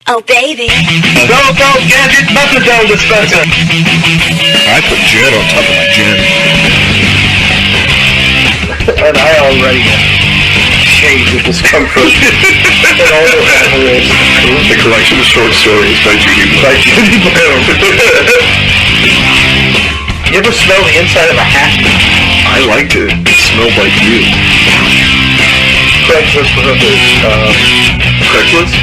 Oh, baby. Go, gadget, methadone dispenser. I put gin on top of my gin. And I already shaved with discomfort. And all the animals. The collection of short stories by Judy Brown. You ever smell the inside of a hat? I liked it. It smelled like you. Craigslist for hookers. Craigslist?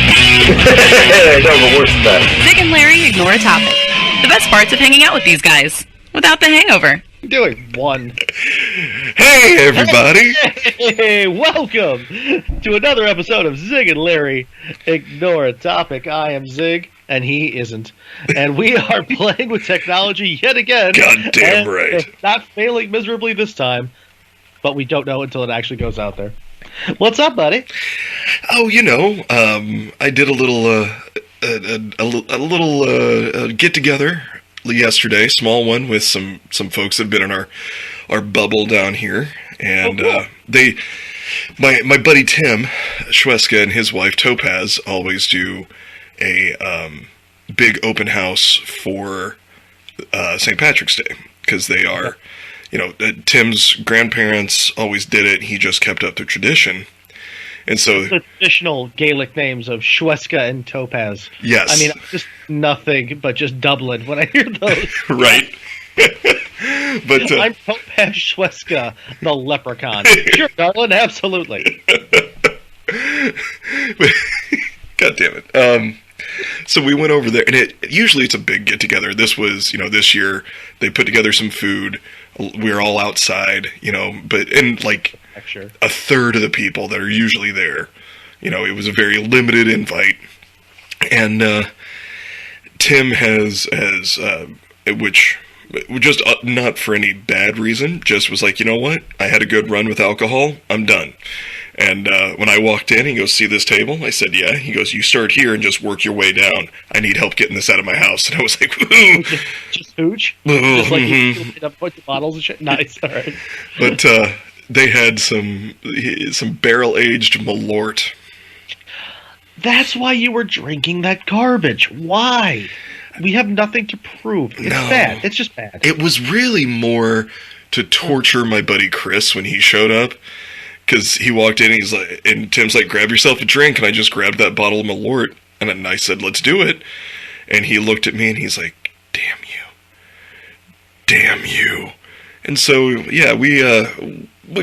No, but worse than that. Zig and Larry ignore a topic. The best parts of hanging out with these guys. Without the hangover. Doing one. Hey, everybody! Hey, welcome to another episode of Zig and Larry Ignore a Topic. I am Zig, and he isn't. And we are playing with technology yet again. Goddamn right. Not failing miserably this time, but we don't know until it actually goes out there. What's up, buddy? Oh, I did a little get together yesterday, small one with some folks that have been in our bubble down here, and cool. My buddy Tim Schweska and his wife Topaz always do a big open house for St. Patrick's Day, because they are. Tim's grandparents always did it. He just kept up the tradition. And so the traditional Gaelic names of Schweska and Topaz. Yes. I mean, just nothing but just Dublin when I hear those. Right. But I'm Topaz Schweska, the leprechaun. Sure, darling, absolutely. God damn it. So we went over there, and usually it's a big get-together. This was, this year, they put together some food. We were all outside, and like a third of the people that are usually there, it was a very limited invite. And Tim has which just not for any bad reason, just was like, you know what? I had a good run with alcohol. I'm done. And when I walked in, he goes, see this table? I said, yeah. He goes, you start here and just work your way down. I need help getting this out of my house. And I was like, ooh. Just hooch? Just like you up bunch of bottles and shit? Nice, all right. But they had some barrel-aged Malort. That's why you were drinking that garbage. Why? We have nothing to prove. It's bad. It's just bad. It was really more to torture my buddy Chris when he showed up. Because he walked in, and Tim's like, grab yourself a drink, and I just grabbed that bottle of Malort, and then I said, let's do it. And he looked at me, and he's like, damn you. And so, yeah, we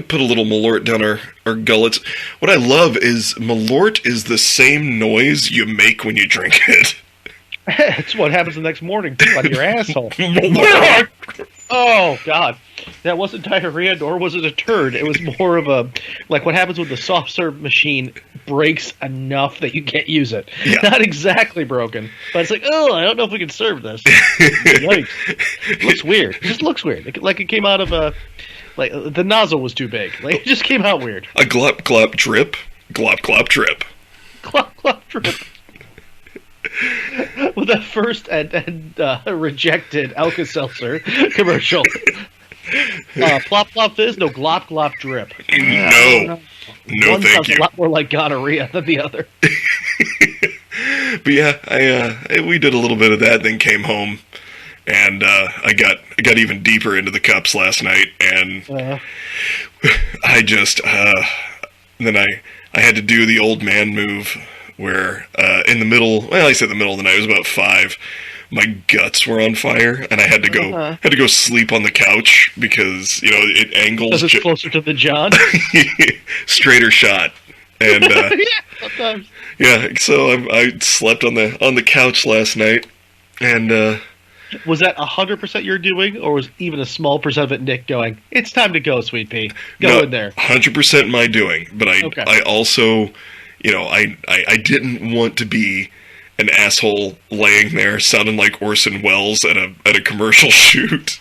put a little Malort down our gullets. What I love is Malort is the same noise you make when you drink it. That's what happens the next morning, too, on your asshole. Oh, God. That wasn't diarrhea, nor was it a turd. It was more of a, like what happens when the soft serve machine breaks enough that you can't use it. Yeah. Not exactly broken, but it's like, oh, I don't know if we can serve this. Yikes. It looks weird. It just looks weird. Like it came out of a, like the nozzle was too big. Like it just came out weird. A glop glop drip, glop glop drip. Glop glop drip. With the first and rejected Alka-Seltzer commercial. Plop plop fizz, no glop glop drip. No, one thank sounds you. A lot more like gonorrhea than the other. But yeah, we did a little bit of that, then came home, and I got even deeper into the cups last night, and I just then I had to do the old man move. Where in the middle, I said the middle of the night, it was about 5, my guts were on fire, and I had to go sleep on the couch because it angles. Because it's closer to the John. Straighter shot, and yeah, sometimes. Yeah, so I slept on the couch last night, and was that 100% you're doing, or was even a small percent of it Nick going, it's time to go, sweet pea, go in there? 100% my doing, but I also. I didn't want to be an asshole laying there sounding like Orson Welles at a commercial shoot.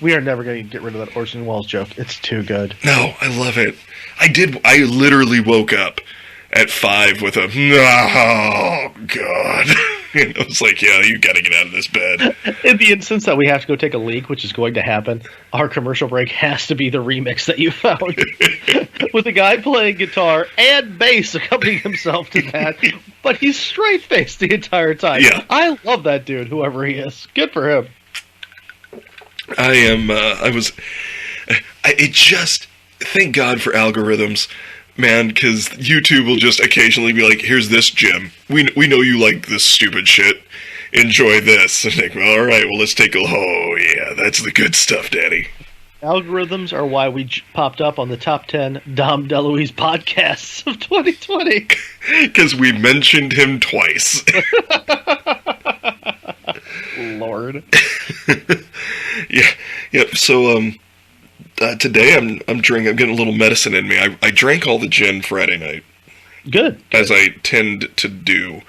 We are never going to get rid of that Orson Welles joke. It's too good. No, I love it. I literally woke up at 5 with a, oh, God. And I was like, yeah, you got to get out of this bed. In the instance that we have to go take a leak, which is going to happen, our commercial break has to be the remix that you found. With a guy playing guitar and bass accompanying himself to that, but he's straight-faced the entire time. Yeah. I love that dude, whoever he is. Good for him. Thank God for algorithms, man, because YouTube will just occasionally be like, here's this, Jim. We know you like this stupid shit. Enjoy this. And like, all right, well, let's take a... Oh, yeah, that's the good stuff, Daddy. Algorithms are why we popped up on the top 10 Dom DeLuise podcasts of 2020. Because we mentioned him twice. Lord. Yeah. So, today I'm getting a little medicine in me. I drank all the gin Friday night. Good. As I tend to do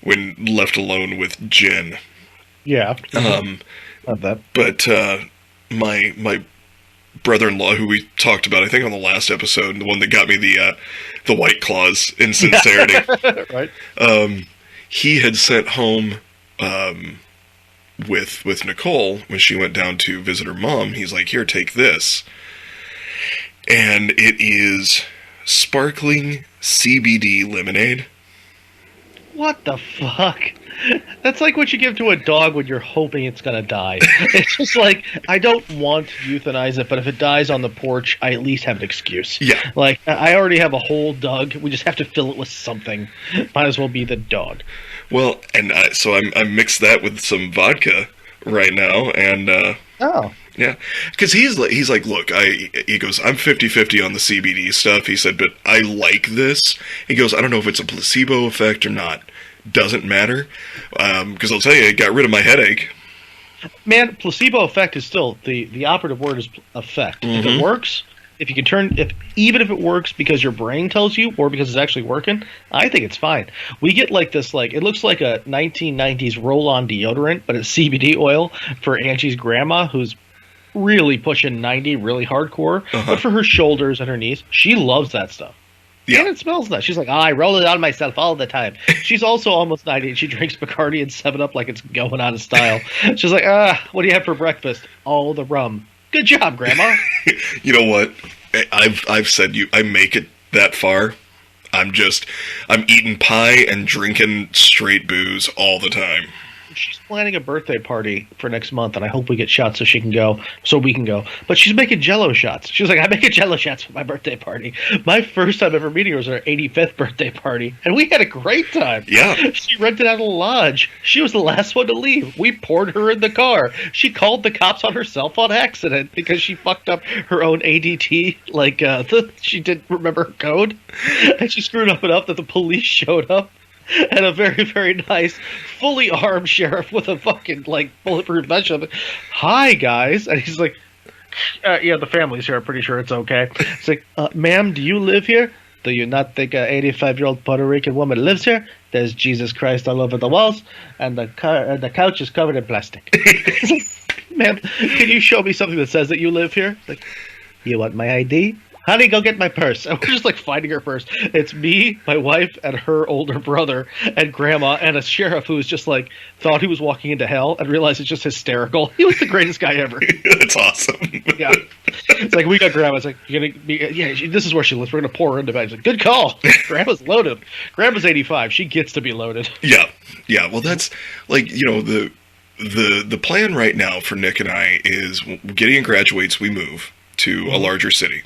when left alone with gin. Yeah. Love that. But my brother-in-law, who we talked about, I think on the last episode, the one that got me the White Claws in sincerity. Right. He had sent home with Nicole when she went down to visit her mom. He's like, here, take this. And it is sparkling CBD lemonade. What the fuck? That's like what you give to a dog when you're hoping it's gonna die. It's just like, I don't want to euthanize it, but if it dies on the porch, I at least have an excuse. Yeah. Like, I already have a whole dog. We just have to fill it with something. Might as well be the dog. Well, and so I mixed that with some vodka right now, and Oh. yeah, because he's like, look, he goes, I'm 50-50 on the CBD stuff. He said, but I like this. He goes, I don't know if it's a placebo effect or not. Doesn't matter, because I'll tell you, it got rid of my headache. Man, placebo effect is still the operative word is effect. If it works, if you can even if it works because your brain tells you or because it's actually working, I think it's fine. We get like this, like, it looks like a 1990s roll-on deodorant, but it's CBD oil for Angie's grandma, who's really pushing 90, really hardcore. But for her shoulders and her knees, she loves that stuff. Yeah. And it smells nice. She's like, I roll it on myself all the time. She's also almost 90, and she drinks Bacardi and 7-Up like it's going out of style. She's like, what do you have for breakfast? All the rum. Good job, Grandma. You know what? I've said I make it that far. I'm eating pie and drinking straight booze all the time. She's planning a birthday party for next month, and I hope we get shots so we can go. But she's making Jell-O shots. She was like, I'm making Jell-O shots for my birthday party. My first time ever meeting her was at her 85th birthday party, and we had a great time. Yeah. She rented out a lodge. She was the last one to leave. We poured her in the car. She called the cops on herself on accident because she fucked up her own ADT. Like, she didn't remember her code, and she screwed up enough that the police showed up. And a very, very nice, fully armed sheriff with a fucking, like, bulletproof vest. Hi, guys. And he's like, yeah, the family's here. I'm pretty sure it's okay. It's like, ma'am, do you live here? Do you not think an 85-year-old Puerto Rican woman lives here? There's Jesus Christ all over the walls, and the couch is covered in plastic. Ma'am, can you show me something that says that you live here? It's like, you want my ID? Honey, go get my purse. And we're just like finding her purse. It's me, my wife, and her older brother, and grandma, and a sheriff who's just like thought he was walking into hell and realized it's just hysterical. He was the greatest guy ever. That's awesome. Yeah. It's like, we got grandma. It's like, you're gonna be, this is where she lives. We're gonna pour her into bed. It's like, good call. Grandma's loaded. Grandma's 85. She gets to be loaded. Yeah. Yeah. Well, that's like, the plan right now for Nick and I is Gideon graduates, we move to a larger city.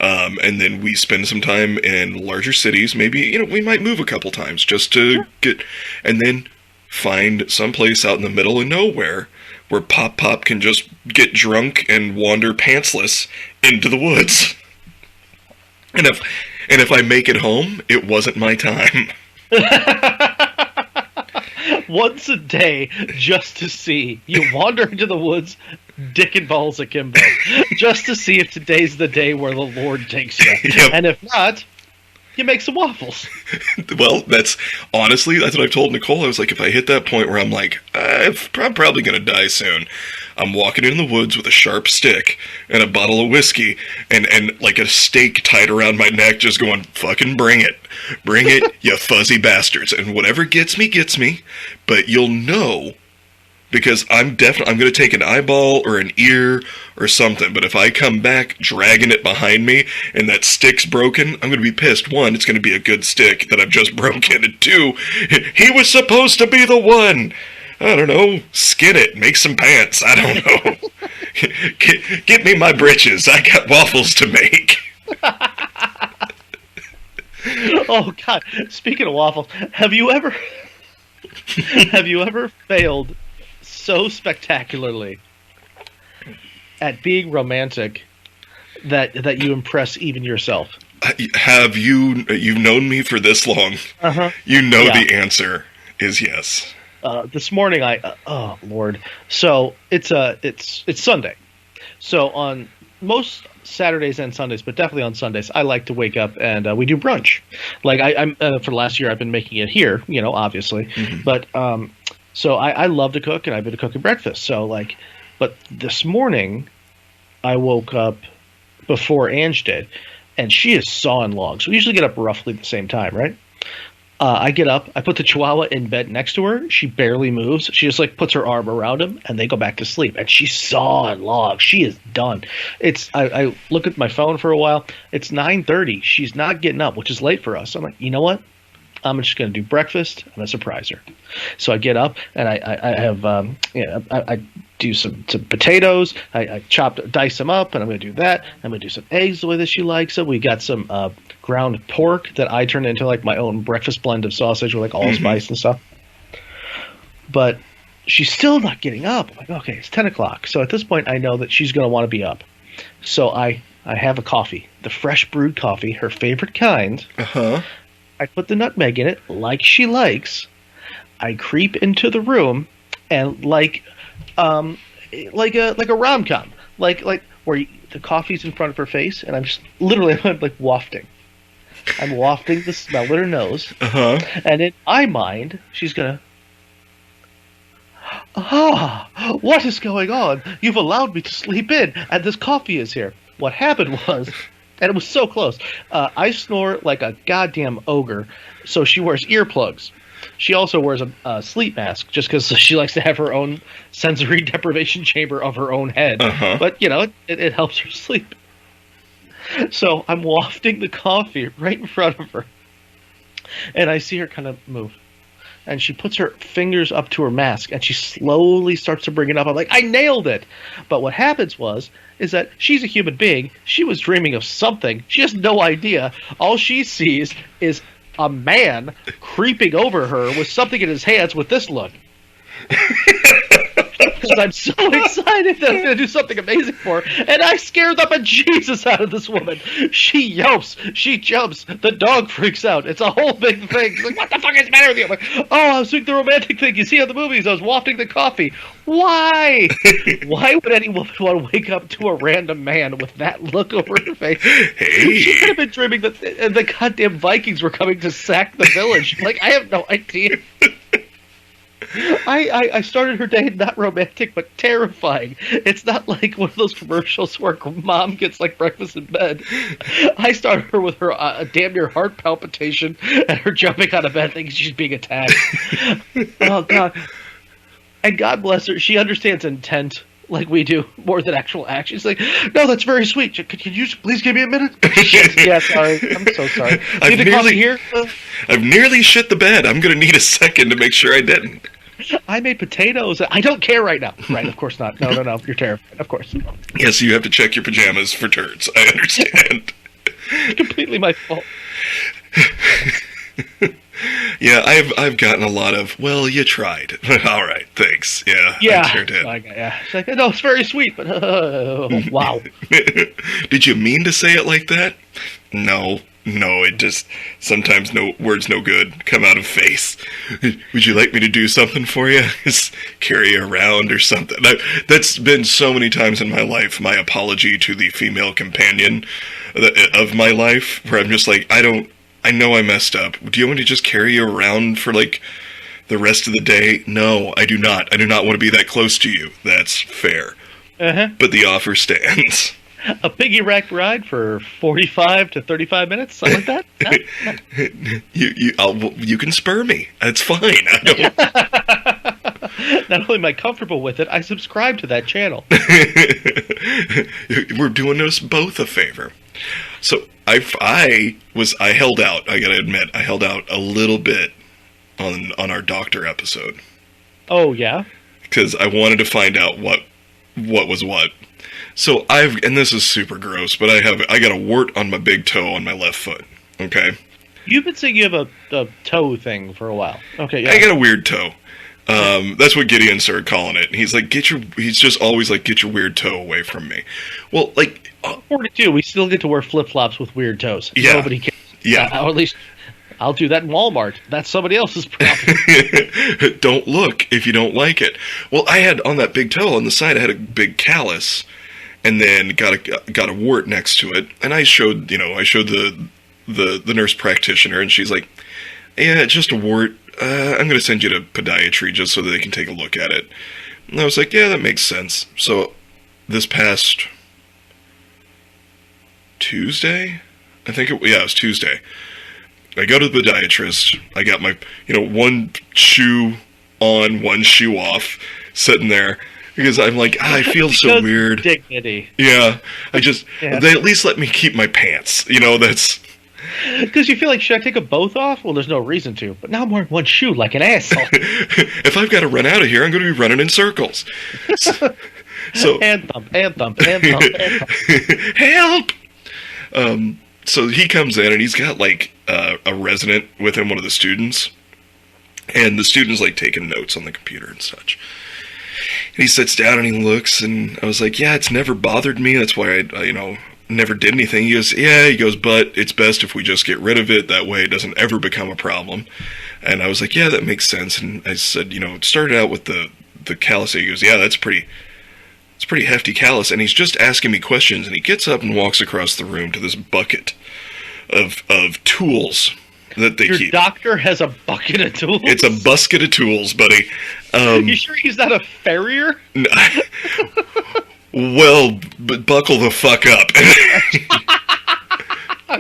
And then we spend some time in larger cities. Maybe, we might move a couple times just to and then find someplace out in the middle of nowhere where Pop can just get drunk and wander pantsless into the woods. And if I make it home, it wasn't my time. Once a day, just to see. You wander into the woods, dick and balls akimbo, just to see if today's the day where the Lord takes you. Yep. And if not, You make some waffles. Well, that's what I've told Nicole. I was like, if I hit that point where I'm like, I'm probably going to die soon, I'm walking in the woods with a sharp stick and a bottle of whiskey and like a stake tied around my neck, just going, fucking bring it, you fuzzy bastards. And whatever gets me, but you'll know, because I'm going to take an eyeball or an ear or something. But if I come back dragging it behind me and that stick's broken, I'm going to be pissed. One, it's going to be a good stick that I've just broken. And two, he was supposed to be the one. I don't know, skin it, make some pants, I don't know. Get me my britches, I got waffles to make. Oh, God. Speaking of waffles, have you ever failed so spectacularly at being romantic that you impress even yourself? Have you've known me for this long? Uh-huh. You know the answer is yes. This morning, oh Lord! So it's Sunday. So on most Saturdays and Sundays, but definitely on Sundays, I like to wake up and we do brunch. Like I'm for the last year, I've been making it here, obviously. Mm-hmm. But so I love to cook, and I've been cooking breakfast. So but this morning, I woke up before Ange did, and she is sawing logs. We usually get up roughly the same time, right? I get up, I put the Chihuahua in bed next to her. She barely moves. She just puts her arm around him, and they go back to sleep. And she's sawing logs. She is done. I look at my phone for a while. It's 9:30. She's not getting up, which is late for us. I'm like, you know what? I'm just going to do breakfast. I'm going to surprise her. So I get up and I have I do some potatoes. I dice them up, and I'm going to do that. I'm going to do some eggs the way that she likes it. We got some ground pork that I turned into my own breakfast blend of sausage with allspice and stuff. But she's still not getting up. I'm like, okay, it's 10 o'clock. So at this point, I know that she's going to want to be up. So I have a coffee, the fresh brewed coffee, her favorite kind. Uh-huh. I put the nutmeg in it like she likes. I creep into the room and like a rom-com, like where the coffee's in front of her face, and I'm just literally wafting. I'm wafting the smell at her nose, and in my mind, she's gonna. What is going on? You've allowed me to sleep in, and this coffee is here. What happened was, and it was so close, I snore like a goddamn ogre, so she wears earplugs. She also wears a sleep mask just because she likes to have her own sensory deprivation chamber of her own head. But, it helps her sleep. So I'm wafting the coffee right in front of her, and I see her kind of move. And she puts her fingers up to her mask, and she slowly starts to bring it up. I'm like, I nailed it! But what happens is that she's a human being. She was dreaming of something. She has no idea. All she sees is a man creeping over her with something in his hands with this look. Because I'm so excited that I'm going to do something amazing for her. And I scared the bejesus out of this woman. She yelps. She jumps. The dog freaks out. It's a whole big thing. She's like, what the fuck is the matter with you? I'm like, I was doing the romantic thing you see on the movies. I was wafting the coffee. Why? Why would any woman want to wake up to a random man with that look over her face? Hey. She could have been dreaming that the goddamn Vikings were coming to sack the village. I have no idea. I started her day not romantic, but terrifying. It's not like one of those commercials where mom gets breakfast in bed. I started her with her damn near heart palpitation and her jumping out of bed thinking she's being attacked. Oh, God. And God bless her, she understands intent like we do more than actual action. She's like, no, that's very sweet. Can you please give me a minute? Yeah, sorry. I'm so sorry. Need the coffee here? I've nearly shit the bed. I'm going to need a second to make sure I didn't. I made potatoes. I don't care right now. Right, of course not. No. You're terrified. Of course. Yes, you have to check your pajamas for turds. I understand. It's completely my fault. Yeah, I've gotten a lot of, well, you tried. All right, thanks. Yeah, I sure did. Yeah. She's like, no, it's very sweet, but wow. Did you mean to say it like that? No, it just, sometimes words no good come out of face. Would you like me to do something for you? Just carry you around or something. That's been so many times in my life, my apology to the female companion of my life, where I'm just like, I I know I messed up. Do you want me to just carry you around for, like, the rest of the day? No, I do not. I do not want to be that close to you. That's fair. Uh-huh. But the offer stands. A piggyback ride for 45 to 35 minutes, something like that? You can spur me. That's fine. I don't... Not only am I comfortable with it, I subscribe to that channel. We're doing us both a favor. So I held out. I gotta admit, I held out a little bit on our doctor episode. Oh yeah, because I wanted to find out what was what. So and this is super gross, but I got a wart on my big toe on my left foot. Okay. You've been saying you have a toe thing for a while. Okay. Yeah. I got a weird toe. That's what Gideon started calling it. He's like, he's just always like, get your weird toe away from me. Well, like, 42, we still get to wear flip-flops with weird toes. Yeah. Nobody cares. Yeah. Or at least I'll do that in Walmart. That's somebody else's problem. Don't look if you don't like it. Well, I had on that big toe on the side, I had a big callus, and then got a wart next to it. And I showed the nurse practitioner, and she's like, yeah, it's just a wart. I'm going to send you to podiatry just so that they can take a look at it. And I was like, yeah, that makes sense. So this past Tuesday, it was Tuesday. I go to the podiatrist. I got my, one shoe on, one shoe off, sitting there. Because I'm like, I feel so weird. Dignity. Yeah. They at least let me keep my pants. That's... Because you feel like, should I take them both off? Well, there's no reason to. But now I'm wearing one shoe like an asshole. If I've got to run out of here, I'm going to be running in circles. So hand thump, hand thump, hand thump, hand thump. Help! So he comes in, and he's got, like, a resident with him, one of the students. And the student's, like, taking notes on the computer and such. And he sits down, and he looks, and I was like, yeah, it's never bothered me. That's why I never did anything. He goes, but it's best if we just get rid of it. That way it doesn't ever become a problem. And I was like, yeah, that makes sense. And I said, it started out with the callus. He goes, yeah, it's a pretty hefty callus. And he's just asking me questions. And he gets up and walks across the room to this bucket of tools that they keep. Your doctor has a bucket of tools? It's a busket of tools, buddy. You sure he's not a farrier? Well, but buckle the fuck up.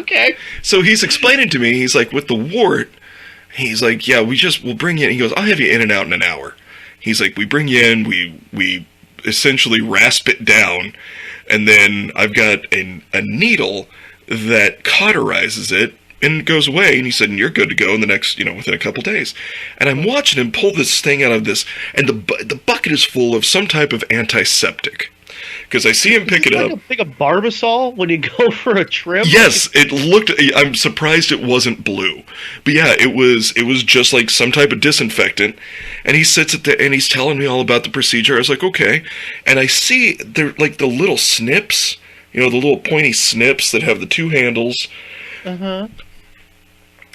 Okay. So he's explaining to me, he's like, with the wart, he's like, yeah, we'll bring you in. He goes, I'll have you in and out in an hour. He's like, we bring you in, we essentially rasp it down, and then I've got a needle that cauterizes it, and it goes away. And he said, and you're good to go in the next, within a couple days. And I'm watching him pull this thing out of this, and the bucket is full of some type of antiseptic. Because I see him pick it up. Like a Barbasol when you go for a trim? Yes, it looked... I'm surprised it wasn't blue. But yeah, it was just like some type of disinfectant. And he sits at and he's telling me all about the procedure. I was like, okay. And I see they're like the little snips, the little pointy snips that have the two handles. Uh-huh.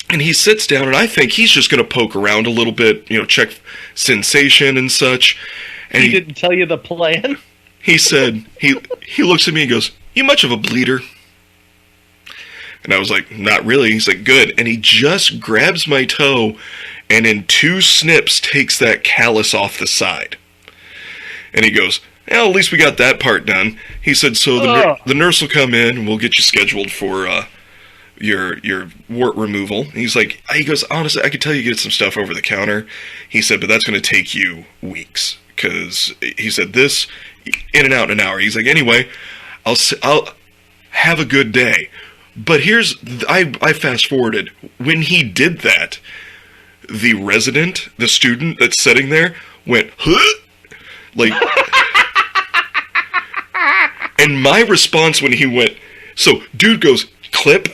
And he sits down, and I think he's just going to poke around a little bit, check sensation and such. And he didn't tell you the plan? He said, he looks at me and goes, you much of a bleeder? And I was like, not really. He's like, good. And he just grabs my toe and in two snips takes that callus off the side. And he goes, well, at least we got that part done. He said, so the nurse will come in and we'll get you scheduled for your wart removal. And he goes, honestly, I could tell you get some stuff over the counter. He said, but that's going to take you weeks. Because he said this, in and out in an hour. He's like, anyway, I'll have a good day. But I fast forwarded. When he did that, the resident, the student that's sitting there, went, huh? Like, and my response when he went, so dude goes, clip,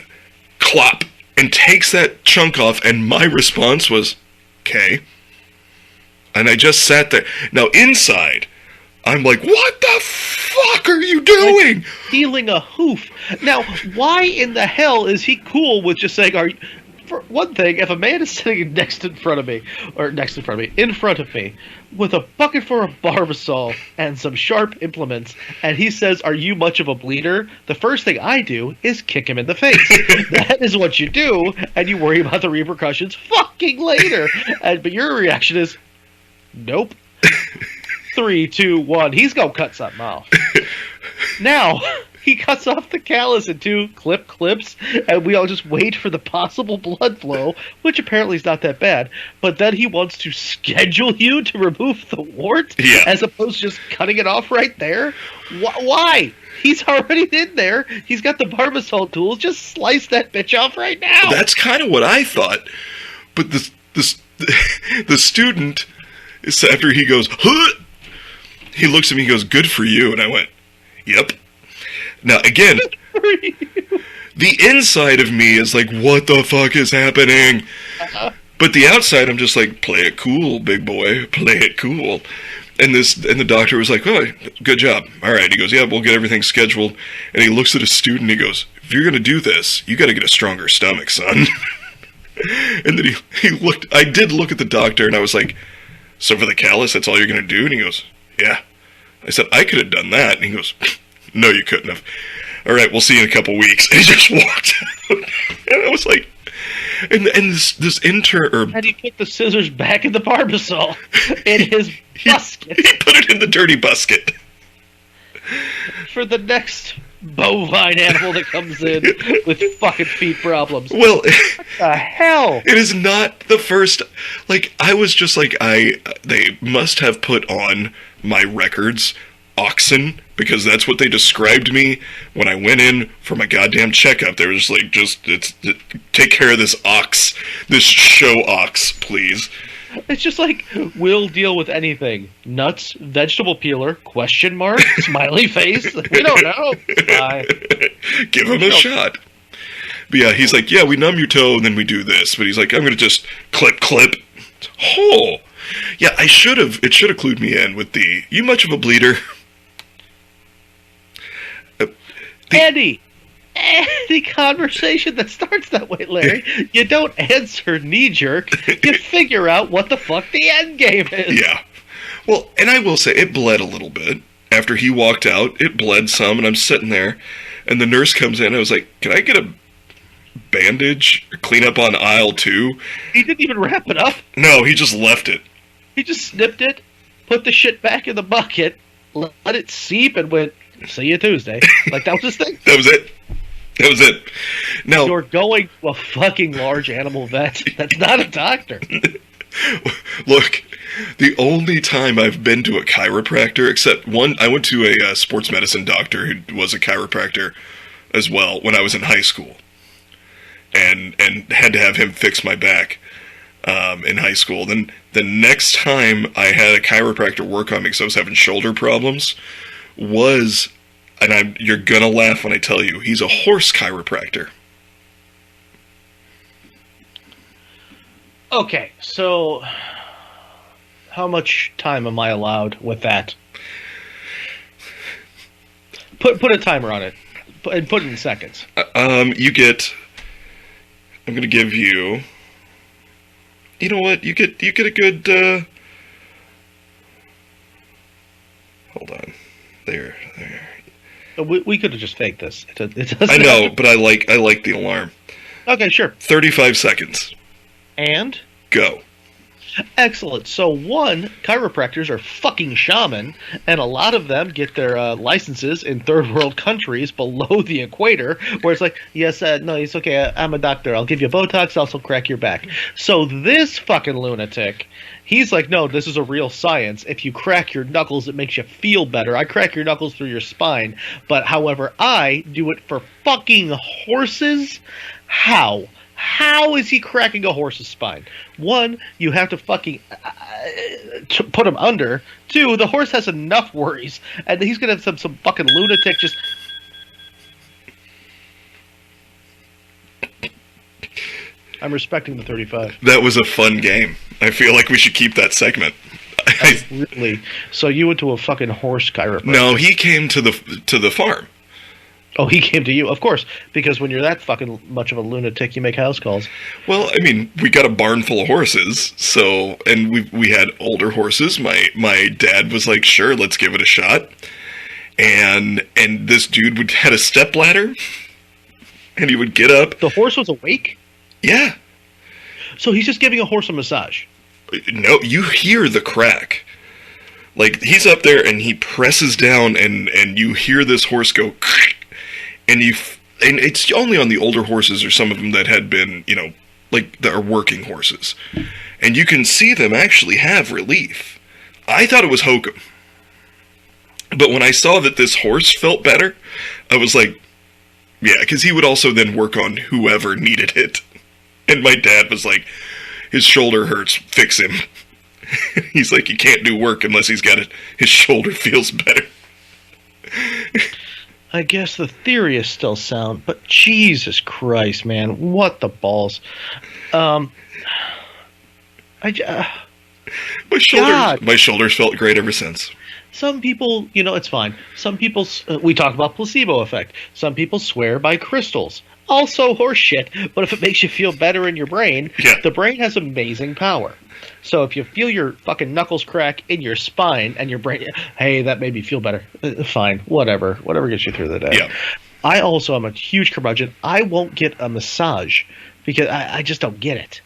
clop, and takes that chunk off, and my response was, okay. And I just sat there. Now, inside, I'm like, what the fuck are you doing? Like stealing a hoof. Now, why in the hell is he cool with just saying, For one thing, if a man is sitting in front of me, in front of me, with a bucket for a Barbasol and some sharp implements, and he says, "Are you much of a bleeder?" the first thing I do is kick him in the face. That is what you do, and you worry about the repercussions fucking later. But your reaction is, nope. 3, 2, 1. He's gonna cut something off. Now, he cuts off the callus in 2 clips, and we all just wait for the possible blood flow, which apparently is not that bad. But then he wants to schedule you to remove the wart, as opposed to just cutting it off right there? Why? He's already in there. He's got the Barbasol tools. Just slice that bitch off right now. That's kind of what I thought. But the student, after he goes, huh! He looks at me and goes, "Good for you." And I went, "Yep." Now, again, the inside of me is like, what the fuck is happening? But the outside, I'm just like, play it cool, big boy. Play it cool. And the doctor was like, "Oh, good job. All right." He goes, "Yeah, we'll get everything scheduled." And he looks at his student and he goes, "If you're going to do this, you got to get a stronger stomach, son." And then he looked, I did look at the doctor and I was like, "So for the callus, that's all you're going to do?" And he goes, "Yeah." I said, "I could have done that." And he goes, "No, you couldn't have. All right, we'll see you in a couple weeks." And he just walked out. And I was like, and this intern... And he put the scissors back in the Barbasol in his basket. He put it in the dirty basket. For the next bovine animal that comes in with fucking feet problems. Well, what the hell? It is not the first... Like, I was just like, they must have put on my records oxen, because that's what they described me when I went in for my goddamn checkup. They were just like, take care of this show ox, please. It's just like, we'll deal with anything. Nuts, vegetable peeler, ? Smiley face. We don't know. Bye. Give him a shot. But yeah, he's like, "Yeah, we numb your toe and then we do this." But he's like, "I'm going to just clip. Oh. Yeah, it should have clued me in with you much of a bleeder? Any conversation that starts that way, Larry, you don't answer knee-jerk. You figure out what the fuck the end game is. Yeah. Well, and I will say, it bled a little bit. After he walked out, it bled some, and I'm sitting there, and the nurse comes in, and I was like, "Can I get a bandage or clean up on aisle 2? He didn't even wrap it up. No, he just left it. He just snipped it, put the shit back in the bucket, let it seep, and went, "See you Tuesday." Like, that was his thing. That was it. Now, you're going to a fucking large animal vet. That's not a doctor. Look, the only time I've been to a chiropractor, except one, I went to a sports medicine doctor who was a chiropractor as well when I was in high school, and had to have him fix my back in high school. Then the next time I had a chiropractor work on me because I was having shoulder problems was, and you're gonna laugh when I tell you, he's a horse chiropractor. Okay, so how much time am I allowed with that? Put a timer on it, and put it in seconds. You get. I'm gonna give you. You know what? You get a good. Hold on. There. We could have just faked this. It I know, but I like the alarm. Okay, sure. 35 seconds. And? Go. Excellent. So, one, chiropractors are fucking shaman, and a lot of them get their licenses in third world countries below the equator, where it's like, yes, no, it's okay, I'm a doctor, I'll give you Botox, I'll also crack your back. So this fucking lunatic, he's like, no, this is a real science. If you crack your knuckles, it makes you feel better. I crack your knuckles through your spine, but however, I do it for fucking horses? How? How is he cracking a horse's spine? One, you have to fucking put him under. Two, the horse has enough worries, and he's gonna have some fucking lunatic just. I'm respecting the 35. That was a fun game. I feel like we should keep that segment. Really? So you went to a fucking horse chiropractor? No, he came to the farm. Oh, he came to you, of course, because when you're that fucking much of a lunatic, you make house calls. Well, I mean, we got a barn full of horses, so, and we had older horses. My dad was like, sure, let's give it a shot. And this dude had a stepladder, and he would get up. The horse was awake? Yeah. So he's just giving a horse a massage. No, you hear the crack. Like, he's up there, and he presses down, and you hear this horse go, and it's only on the older horses or some of them that had been, like, that are working horses. And you can see them actually have relief. I thought it was hokum. But when I saw that this horse felt better, I was like, yeah, because he would also then work on whoever needed it. And my dad was like, his shoulder hurts, fix him. He's like, he can't do work unless he's got it. His shoulder feels better. I guess the theory is still sound, but Jesus Christ, man, what the balls? My shoulders felt great ever since. Some people, it's fine. Some people, we talk about placebo effect. Some people swear by crystals. Also horseshit, but if it makes you feel better in your brain, The brain has amazing power. So if you feel your fucking knuckles crack in your spine and your brain, hey, that made me feel better. Fine, whatever gets you through the day. Yeah. I also am a huge curmudgeon. I won't get a massage because I just don't get it.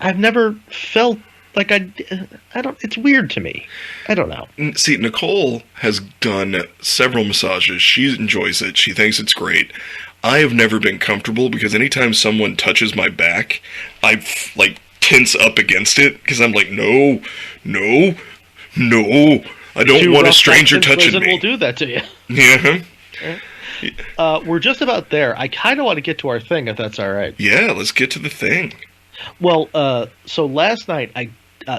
I've never felt like I don't. It's weird to me. I don't know. See, Nicole has done several massages. She enjoys it. She thinks it's great. I have never been comfortable because anytime someone touches my back, I tense up against it because I'm like, no, I don't want a stranger touching me. We'll do that to you. Yeah. We're just about there. I kind of want to get to our thing, if that's all right. Yeah, let's get to the thing. Well, so last night,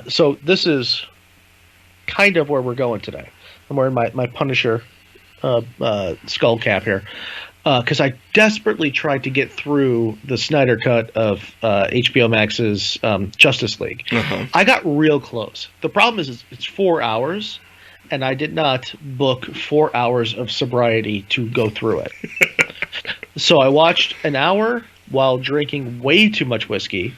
so this is kind of where we're going today. I'm wearing my Punisher skull cap here. Because I desperately tried to get through the Snyder Cut of HBO Max's Justice League. Uh-huh. I got real close. The problem is it's 4 hours, and I did not book 4 hours of sobriety to go through it. So I watched an hour while drinking way too much whiskey,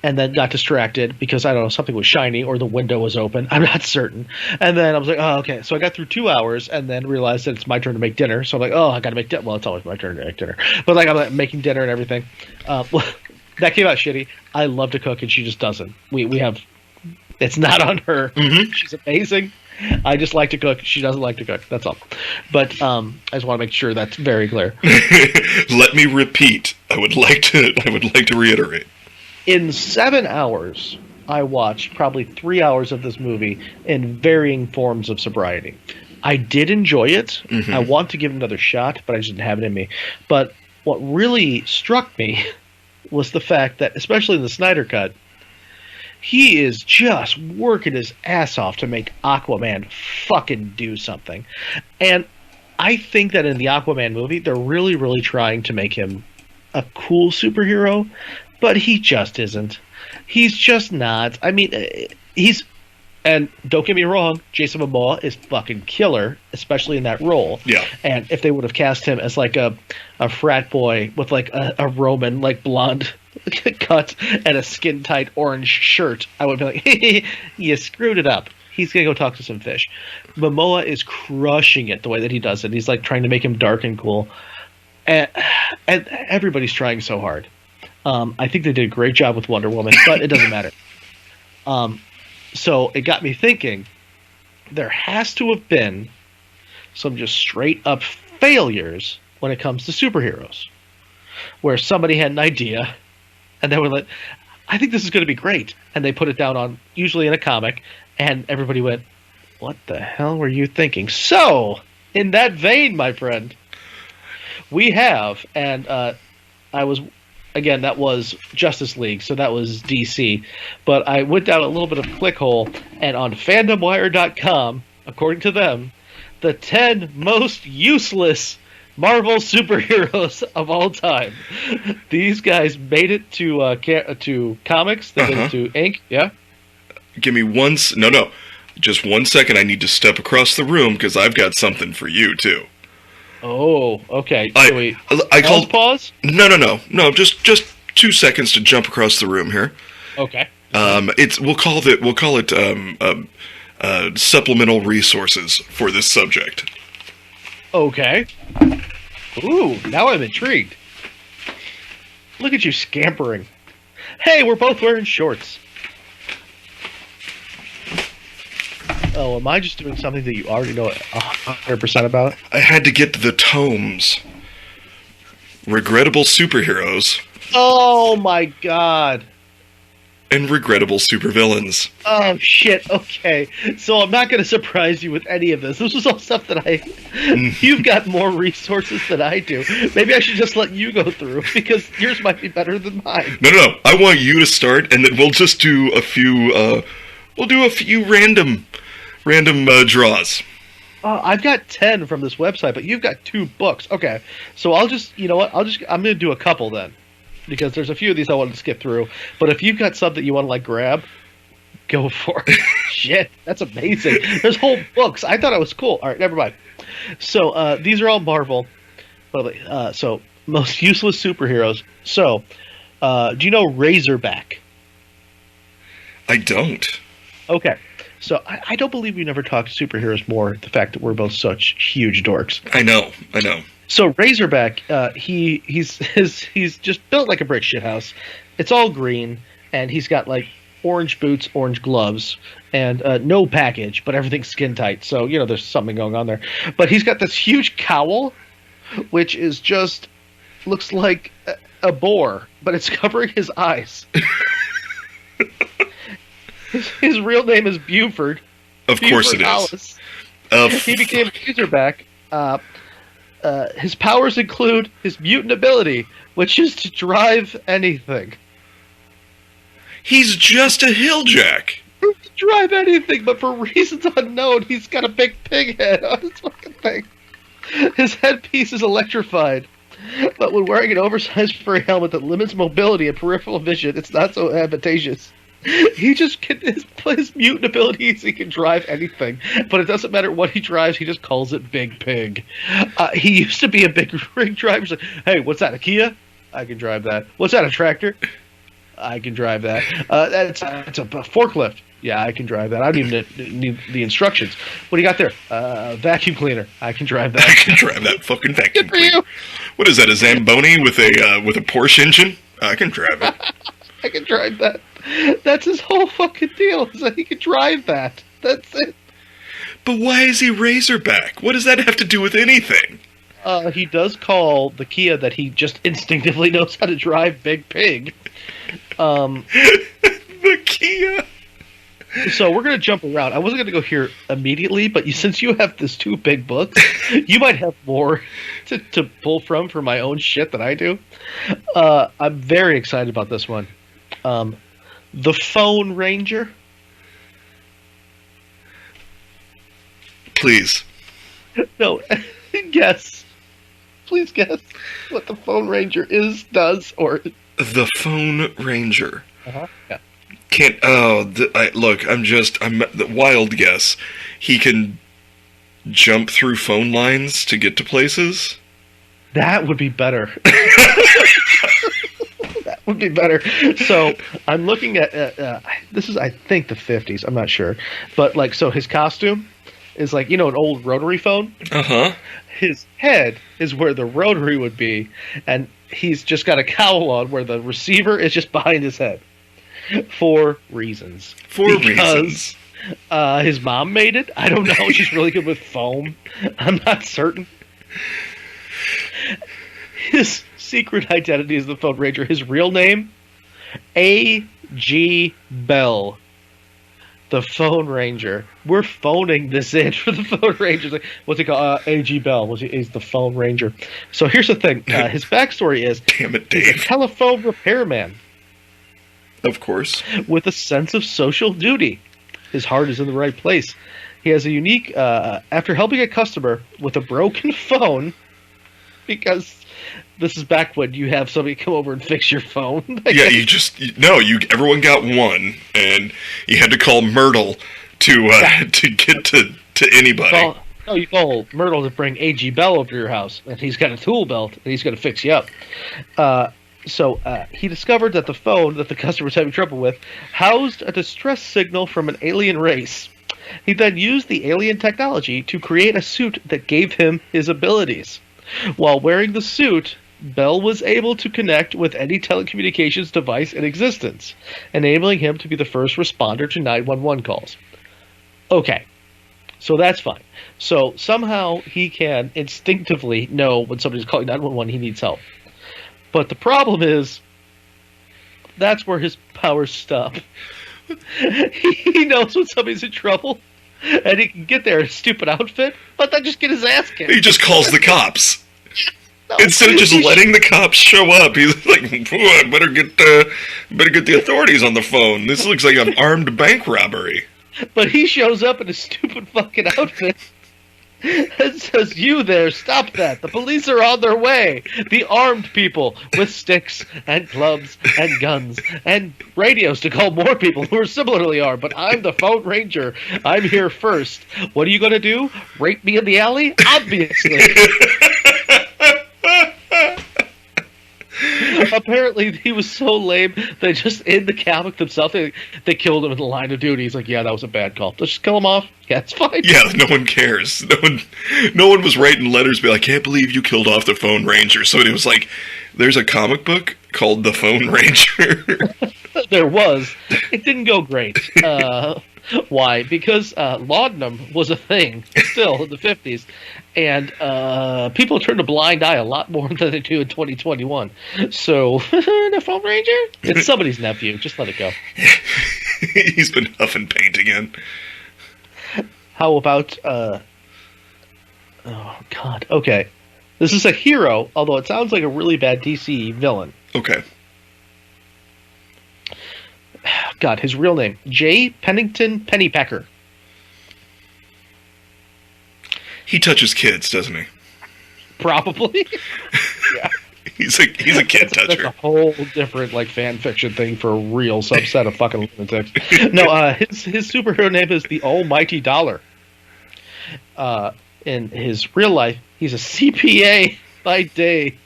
and then got distracted because, I don't know, something was shiny or the window was open. I'm not certain. And then I was like, oh, okay. So I got through 2 hours and then realized that it's my turn to make dinner. So I'm like, oh, I got to make dinner. Well, it's always my turn to make dinner. But I'm like making dinner and everything. That came out shitty. I love to cook and she just doesn't. We have – it's not on her. Mm-hmm. She's amazing. I just like to cook. She doesn't like to cook. That's all. But I just want to make sure that's very clear. Let me repeat. I would like to reiterate. In 7 hours, I watched probably 3 hours of this movie in varying forms of sobriety. I did enjoy it. Mm-hmm. I want to give it another shot, but I just didn't have it in me. But what really struck me was the fact that, especially in the Snyder Cut, he is just working his ass off to make Aquaman fucking do something. And I think that in the Aquaman movie, they're really, really trying to make him a cool superhero. But he just isn't. He's just not. I mean, and don't get me wrong, Jason Momoa is fucking killer, especially in that role. Yeah. And if they would have cast him as like a frat boy with like a Roman, like blonde cut and a skin tight orange shirt, I would be like, you screwed it up. He's going to go talk to some fish. Momoa is crushing it the way that he does it. He's like trying to make him dark and cool. And everybody's trying so hard. I think they did a great job with Wonder Woman, but it doesn't matter. So it got me thinking, there has to have been some just straight up failures when it comes to superheroes, where somebody had an idea and they were like, I think this is going to be great. And they put it down on, usually in a comic, and everybody went, what the hell were you thinking? So, in that vein, my friend, we have, and again, that was Justice League, so that was DC. But I went down a little bit of clickhole, and on fandomwire.com, according to them, the 10 most useless Marvel superheroes of all time. These guys made it to comics, they made it to ink, yeah? Give me just 1 second. I need to step across the room because I've got something for you, too. Oh, okay. I called pause. No. Just 2 seconds to jump across the room here. Okay. We'll call it supplemental resources for this subject. Okay. Ooh, now I'm intrigued. Look at you scampering. Hey, we're both wearing shorts. Oh, am I just doing something that you already know 100% about? I had to get the tomes. Regrettable Superheroes. Oh my god. And Regrettable Supervillains. Oh shit, okay. So I'm not going to surprise you with any of this. This was all stuff that You've got more resources than I do. Maybe I should just let you go through, because yours might be better than mine. No. I want you to start, and then we'll just do a few, random draws. I've got 10 from this website, but you've got 2 books. Okay, so I'm going to do a couple then, because there's a few of these I wanted to skip through. But if you've got some that you want to grab, go for it. Shit, that's amazing. There's whole books. I thought it was cool. All right, never mind. So these are all Marvel. So most useless superheroes. So do you know Razorback? I don't. Okay. So I don't believe we never talked superheroes more. The fact that we're both such huge dorks. I know. So Razorback, he's just built like a brick shithouse. It's all green, and he's got orange boots, orange gloves, and no package, but everything's skin tight. So there's something going on there. But he's got this huge cowl, which is just looks like a boar, but it's covering his eyes. His real name is Buford. Of course it is. He became Razorback. His powers include his mutant ability, which is to drive anything. He's just a hilljack. He can drive anything, but for reasons unknown, he's got a big pig head on his fucking thing. His headpiece is electrified, but when wearing an oversized furry helmet that limits mobility and peripheral vision, it's not so advantageous. He just his mutant abilities. He can drive anything, but it doesn't matter what he drives. He just calls it Big Pig. He used to be a big rig driver. He's like, hey, what's that? A Kia? I can drive that. What's that? A tractor? I can drive that. That's a forklift. Yeah, I can drive that. I don't even need the instructions. What do you got there? Vacuum cleaner. I can drive that. I can drive that fucking vacuum cleaner. What is that? A Zamboni with a Porsche engine? I can drive it. I can drive that. That's his whole fucking deal, is that he can drive that. That's it. But why is he Razorback? What does that have to do with anything? He does call the Kia that he just instinctively knows how to drive Big Pig. The Kia. So we're going to jump around. I wasn't going to go here immediately, but since you have this 2 big books, you might have more to pull from for my own shit than I do. I'm very excited about this one. The Phone Ranger. Please. No, guess. Please guess what the Phone Ranger does, or... The Phone Ranger. Uh-huh, yeah. Can't... Oh, look, I'm the wild guess. He can jump through phone lines to get to places? That would be better. That would be better. So I'm looking at this is, I think, the 50s. I'm not sure, but so his costume is an old rotary phone. His head is where the rotary would be, and he's just got a cowl on where the receiver is just behind his head. For reasons. Because his mom made it. I don't know. She's really good with foam. I'm not certain. His secret identity is the Phone Ranger. His real name, A.G. Bell. The Phone Ranger. We're phoning this in for the Phone Ranger. What's he called? A.G. Bell. He's the Phone Ranger. So here's the thing. His backstory is... Damn it, Dave. He's a telephone repairman. Of course. With a sense of social duty. His heart is in the right place. He has a unique... after helping a customer with a broken phone... Because... This is back when you have somebody come over and fix your phone. Yeah, everyone got one, and you had to call Myrtle to get to anybody. No, you told Myrtle to bring A.G. Bell over to your house, and he's got a tool belt, and he's going to fix you up. So he discovered that the phone that the customer was having trouble with housed a distress signal from an alien race. He then used the alien technology to create a suit that gave him his abilities. While wearing the suit, Bell was able to connect with any telecommunications device in existence, enabling him to be the first responder to 911 calls. Okay, so that's fine. So somehow he can instinctively know when somebody's calling 911 he needs help. But the problem is, that's where his powers stop. He knows when somebody's in trouble, and he can get there in a stupid outfit, but then just get his ass kicked. He just calls the cops. No, Instead of just letting the cops show up, he's like, I better get the authorities on the phone. This looks like an armed bank robbery. But he shows up in a stupid fucking outfit and says, "You there, stop that. The police are on their way. The armed people with sticks and clubs and guns and radios to call more people who are similarly armed. But I'm the phone ranger. I'm here first. What are you going to do? Rape me in the alley? Obviously." Apparently, he was so lame they just in the comic themselves they killed him in the line of duty. He's like, "Yeah, that was a bad call. Let's just kill him off. Yeah, it's fine." Yeah, no one cares. No one was writing letters be like, "Can't believe you killed off the Phone Ranger." So it was like, there's a comic book called The Phone Ranger. There was. It didn't go great. Why? Because laudanum was a thing still in the 50s, and people turned a blind eye a lot more than they do in 2021. So, the Phone Ranger? It's somebody's nephew. Just let it go. He's been huffing paint again. How about... oh, God. Okay. This is a hero, although it sounds like a really bad DC villain. Okay. God, his real name. J. Pennington Pennypacker. He touches kids, doesn't he? Probably. Yeah. He's a kid toucher. That's a whole different fan fiction thing for a real subset of fucking lunatics. No, his superhero name is the Almighty Dollar. In his real life, he's a CPA by day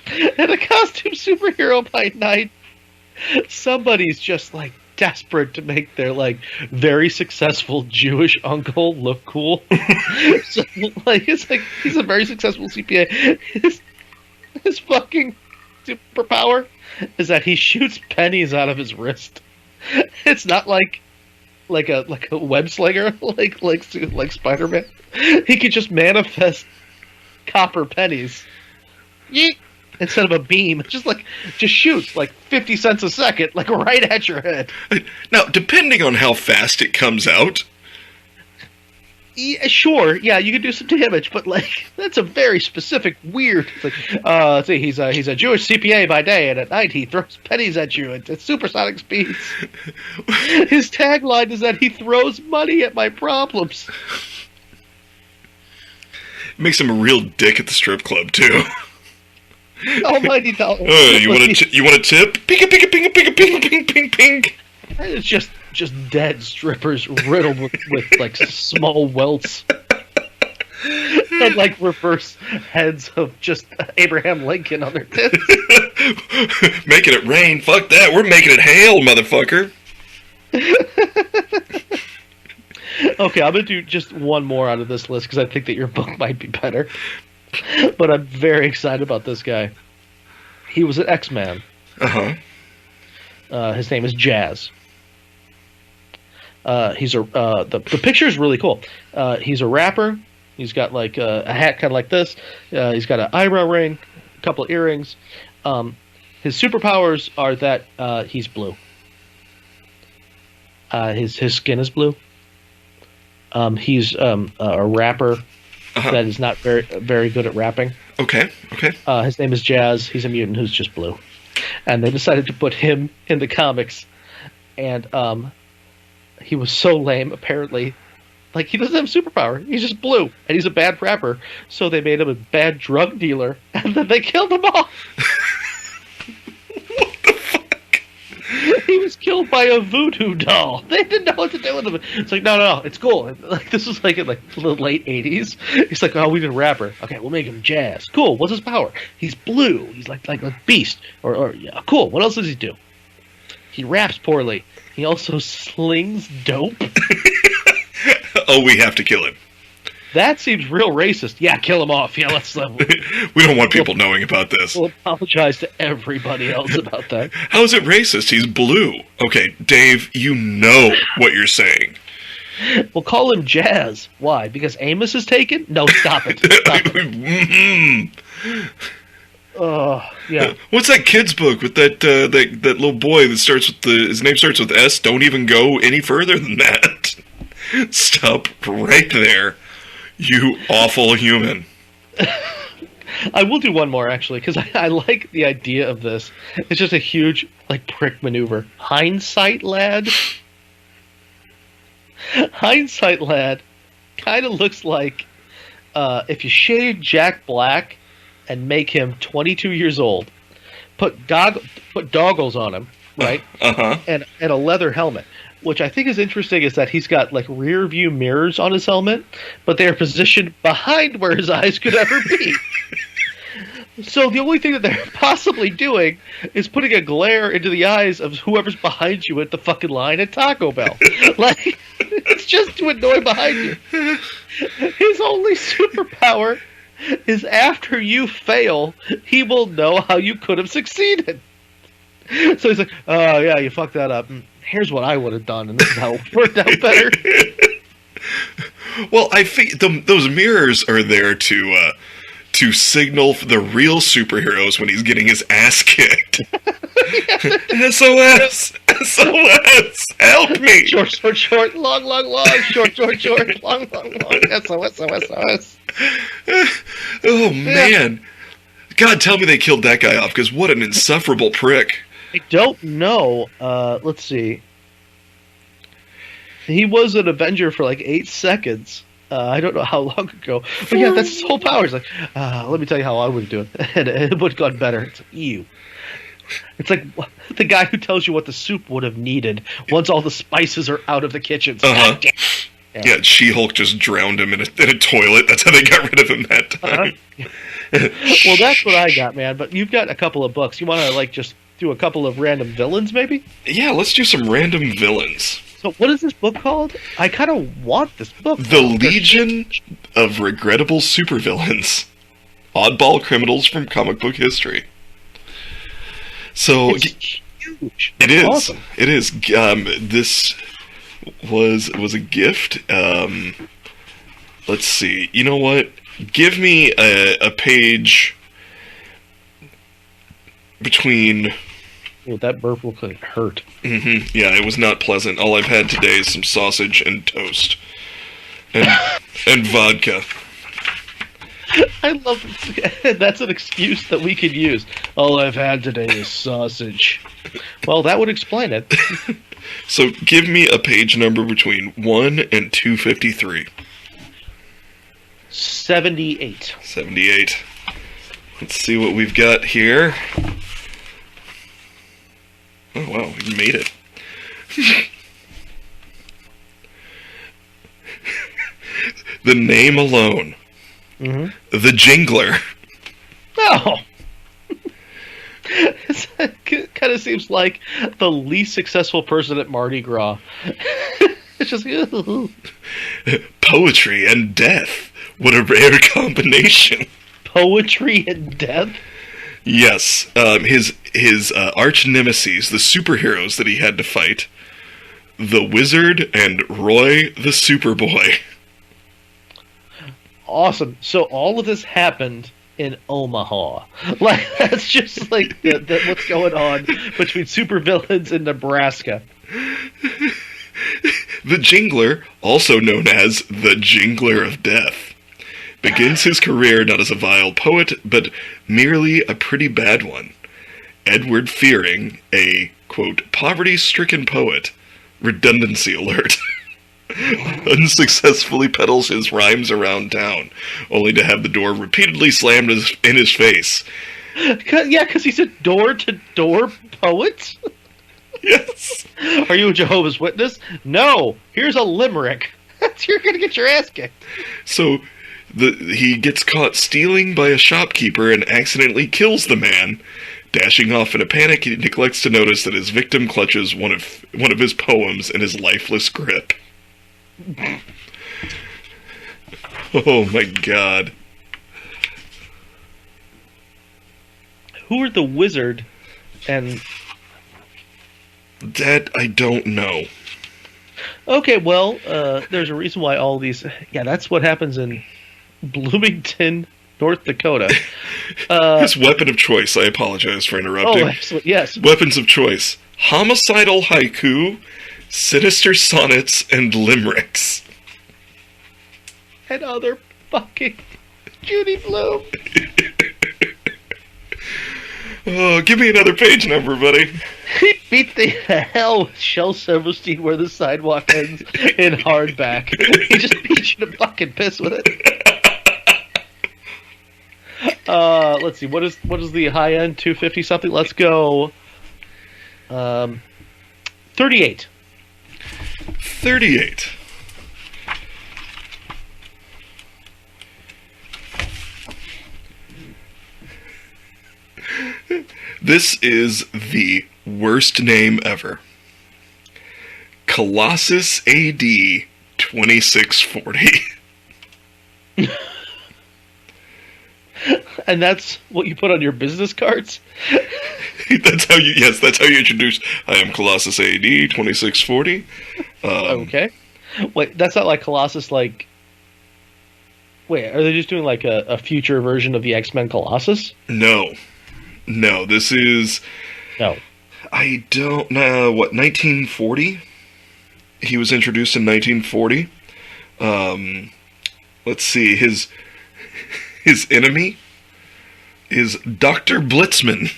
and a costume superhero by night. Somebody's just desperate to make their very successful Jewish uncle look cool. So, it's he's a very successful CPA. His fucking superpower is that he shoots pennies out of his wrist. It's not like a web slinger like Spider-Man. He could just manifest copper pennies. Yeet. Instead of a beam, just shoots 50 cents a second, right at your head. Now, depending on how fast it comes out, yeah, sure, yeah, you can do some damage, but that's a very specific, weird. Let's see, he's a Jewish CPA by day, and at night he throws pennies at you at supersonic speeds. His tagline is that he throws money at my problems. Makes him a real dick at the strip club too. Almighty Dollar. You want a tip? Ping, ping, ping, ping, ping, ping, ping, ping. It's just dead strippers riddled with small welts and reverse heads of just Abraham Lincoln on their tits. Making it rain? Fuck that. We're making it hail, motherfucker. Okay, I'm gonna do just one more out of this list because I think that your book might be better. But I'm very excited about this guy. He was an X-Man. Uh-huh. His name is Jazz. He's the picture is really cool. He's a rapper. He's got a hat kind of like this. He's got an eyebrow ring, a couple of earrings. His superpowers are that he's blue. His skin is blue. He's a rapper. Uh-huh. That is not very very good at rapping. Okay. His name is Jazz. He's a mutant who's just blue. And they decided to put him in the comics. And he was so lame, apparently. He doesn't have superpower. He's just blue. And he's a bad rapper. So they made him a bad drug dealer. And then they killed him off. What the fuck? He was killed by a voodoo doll. They didn't know what to do with him. It's like, no, it's cool. Like, this was like in like the late 80s. He's like, oh, we need a rapper. Okay, we'll make him jazz. Cool. What's his power? He's blue. He's like a beast. Or yeah, cool. What else does he do? He raps poorly. He also slings dope. Oh, we have to kill him. That seems real racist. Yeah, kill him off. Yeah, let's. We don't want people knowing about this. We'll apologize to everybody else about that. How is it racist? He's blue. Okay, Dave, you know what you're saying. We'll call him Jazz. Why? Because Amos is taken? No, stop it. Stop it. Yeah. What's that kid's book with that little boy that starts with his name starts with S? Don't even go any further than that. Stop right there. You awful human. I will do one more, actually, because I like the idea of this. It's just a huge, like, prick maneuver. Hindsight Lad? Hindsight Lad kind of looks like if you shave Jack Black and make him 22 years old, put goggles on him, right? And a leather helmet. Which I think is interesting is that he's got like rear view mirrors on his helmet, but they are positioned behind where his eyes could ever be. So the only thing that they're possibly doing is putting a glare into the eyes of whoever's behind you at the fucking line at Taco Bell. Like, it's just to annoy behind you. His only superpower is after you fail, he will know how you could have succeeded. So he's like, oh yeah, you fucked that up. Here's what I would have done, and this is how it worked out better. Well, I think those mirrors are there to signal for the real superheroes when he's getting his ass kicked. SOS! SOS! Help me! Short, long, short, long, SOS. Oh, man. God, tell me they killed that guy off, because what an insufferable prick. I don't know. Let's see. He was an Avenger for like 8 seconds. I don't know how long ago. But yeah, that's his whole power. He's like, let me tell you how I would do it. And it would have gone better. It's like, ew. It's like the guy who tells you what the soup would have needed once all the spices are out of the kitchen. Yeah, She-Hulk just drowned him in a toilet. That's how they got rid of him that time. Well, that's what I got, man. But you've got a couple of books. You want to like just do a couple of random villains, maybe? Yeah, let's do some random villains. So what is this book called? I kind of want this book. The Legion of Regrettable Supervillains. Oddball criminals from comic book history. So it's huge. It is. Awesome. It is. This was a gift. Let's see. You know what? Give me a page between... Well, that burp will hurt. Mm-hmm. Yeah, it was not pleasant. All I've had today is some sausage and toast. And vodka. I love it. That's an excuse that we could use. All I've had today is sausage. Well, that would explain it. So give me a page number between 1 and 253. 78. 78. Let's see what we've got here. Oh, wow, we made it. The name alone. Mm-hmm. The Jingler. Oh! It kind of seems like the least successful person at Mardi Gras. It's just... Poetry and death. What a rare combination. Poetry and death? Yes, his arch nemesis, the superheroes that he had to fight, the Wizard and Roy the Superboy. Awesome. So all of this happened in Omaha. Like, that's just like what's going on between supervillains in Nebraska. The Jingler, also known as the Jingler of Death, begins his career not as a vile poet, but merely a pretty bad one. Edward Fearing, a, quote, poverty-stricken poet, redundancy alert, unsuccessfully peddles his rhymes around town, only to have the door repeatedly slammed in his face. Yeah, because he's a door-to-door poet? Yes. Are you a Jehovah's Witness? No. Here's a limerick. You're going to get your ass kicked. So he gets caught stealing by a shopkeeper and accidentally kills the man. Dashing off in a panic, he neglects to notice that his victim clutches one of his poems in his lifeless grip. Oh my god. Who are the wizard and... That I don't know. Okay, well, there's a reason why all these... Yeah, that's what happens in Bloomington, North Dakota. His weapon of choice, I apologize for interrupting. Oh, excellent, yes. Weapons of choice. Homicidal haiku, sinister sonnets, and limericks. And other fucking Judy Blume. Oh, give me another page number, buddy. He beat the hell with Shel Silverstein where the sidewalk ends in hardback. He just beat you to fucking piss with it. Let's see. What is the high end? 250 something. Let's go. 38. 38. This is the worst name ever. Colossus AD 2640. And that's what you put on your business cards? That's how you introduce. I am Colossus AD 2640. Okay. Wait, that's not like Colossus, like... Wait, are they just doing like a future version of the X-Men Colossus? No, this is... No. I don't know, 1940? He was introduced in 1940. Let's see, his enemy is Dr. Blitzman.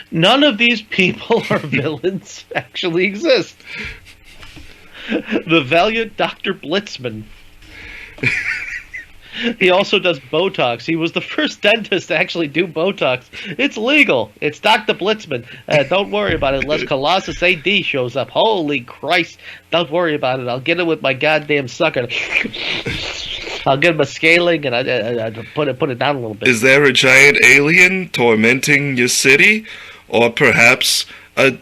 None of these people or villains actually exist. The valiant Dr. Blitzman. He also does Botox. He was the first dentist to actually do Botox. It's legal. It's Dr. Blitzman. Don't worry about it unless Colossus AD shows up. Holy Christ. Don't worry about it. I'll get it with my goddamn sucker. I'll get him a scaling and I put it down a little bit. Is there a giant alien tormenting your city? Or perhaps a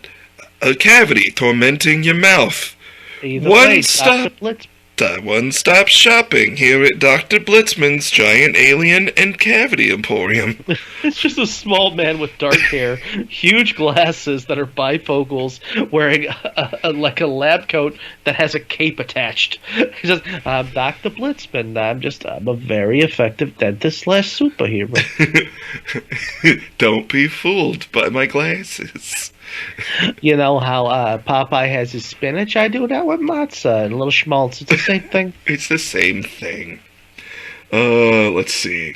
cavity tormenting your mouth? Either way, Dr. Blitzman. One-stop shopping here at Dr. Blitzman's Giant Alien and Cavity Emporium. It's just a small man with dark hair, huge glasses that are bifocals, wearing like a lab coat that has a cape attached. He says, "I'm Dr. Blitzman. I'm a very effective dentist / superhero." Don't be fooled by my glasses. You know how Popeye has his spinach? I do that with matzah and little schmaltz. It's the same thing. It's the same thing. Let's see.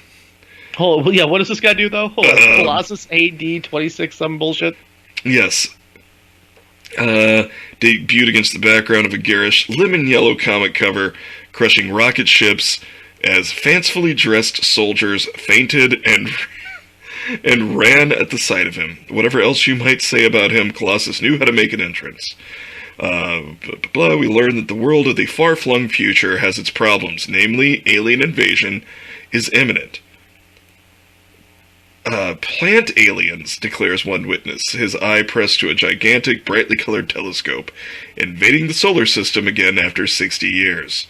Oh, yeah, what does this guy do, though? Colossus AD 26 some bullshit? Yes. Debuted against the background of a garish lemon yellow comic cover, crushing rocket ships as fancifully dressed soldiers fainted and ran at the sight of him. Whatever else you might say about him, Colossus knew how to make an entrance. We learn that the world of the far-flung future has its problems, namely, alien invasion is imminent. Plant aliens, declares one witness, his eye pressed to a gigantic, brightly colored telescope, invading the solar system again after 60 years.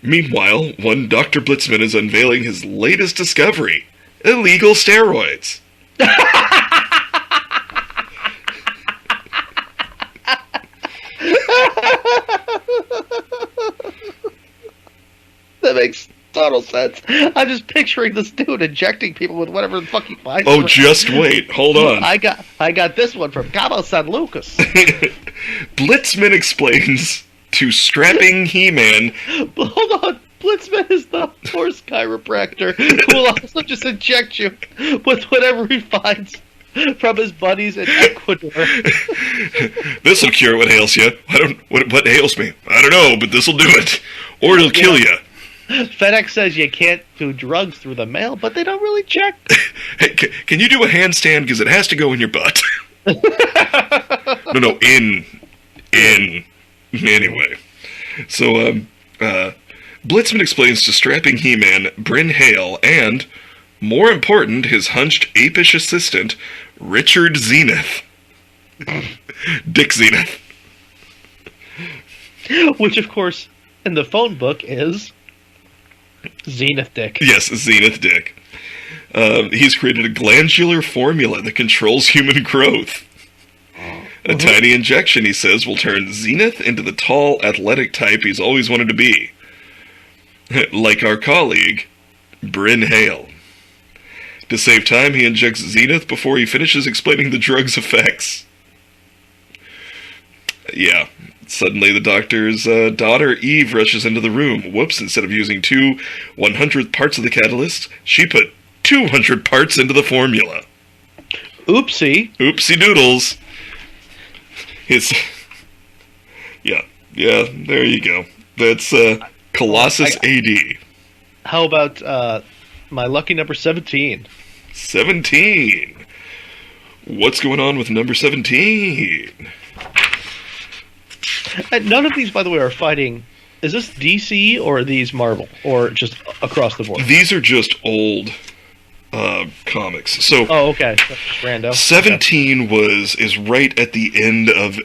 Meanwhile, one Dr. Blitzman is unveiling his latest discovery: illegal steroids. That makes total sense. I'm just picturing this dude injecting people with whatever the fuck he finds. Oh, just wait. Hold on. I got this one from Cabo San Lucas. Blitzman explains to strapping He-Man. Hold on. Blitzman is the horse chiropractor who will also just inject you with whatever he finds from his buddies in Ecuador. This'll cure what ails you. What ails me? I don't know, but this'll do it. Or it'll kill you. FedEx says you can't do drugs through the mail, but they don't really check. Hey, can you do a handstand? Because it has to go in your butt. No, in. Anyway. So, Blitzman explains to strapping He-Man, Bryn Hale, and, more important, his hunched apish assistant, Richard Zenith. Dick Zenith. Which, of course, in the phone book is Zenith Dick. Yes, Zenith Dick. He's created a glandular formula that controls human growth. A tiny injection, he says, will turn Zenith into the tall, athletic type he's always wanted to be. Like our colleague, Bryn Hale. To save time, he injects Zenith before he finishes explaining the drug's effects. Yeah. Suddenly, the doctor's daughter, Eve, rushes into the room. Whoops, instead of using 2 100th parts of the catalyst, she put 200 parts into the formula. Oopsie. Oopsie doodles. Yeah, there you go. That's Colossus AD. How about my lucky number 17? 17. What's going on with number 17? And none of these, by the way, are fighting. Is this DC or are these Marvel? Or just across the board? These are just old comics. So, oh, okay. That's random. 17 is right at the end of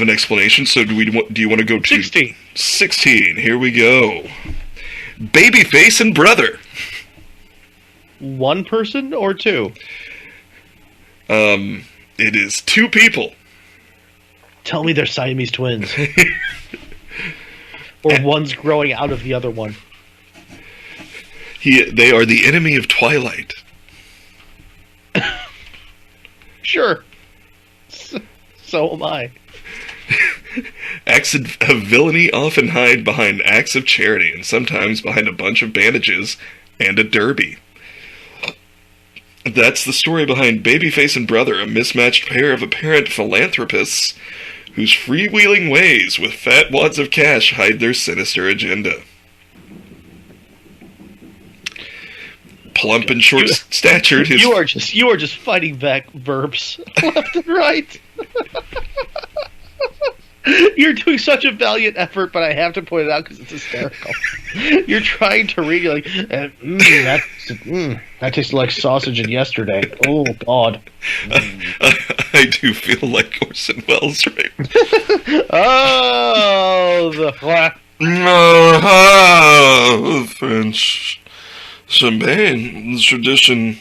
an explanation. So do you want to go to 16? 16. Here we go. Babyface and brother. One person or two? It is 2 people. Tell me they're Siamese twins. Or one's growing out of the other one. They are the enemy of Twilight. Sure. So am I. Acts of villainy often hide behind acts of charity, and sometimes behind a bunch of bandages and a derby. That's the story behind Babyface and Brother, a mismatched pair of apparent philanthropists whose freewheeling ways with fat wads of cash hide their sinister agenda. Plump and short-statured, You are just fighting back verbs left and right. You're doing such a valiant effort, but I have to point it out because it's hysterical. You're trying to read, you're like, that tastes like sausage in yesterday. Oh, God. I do feel like Orson Welles, right? Oh, the French champagne tradition.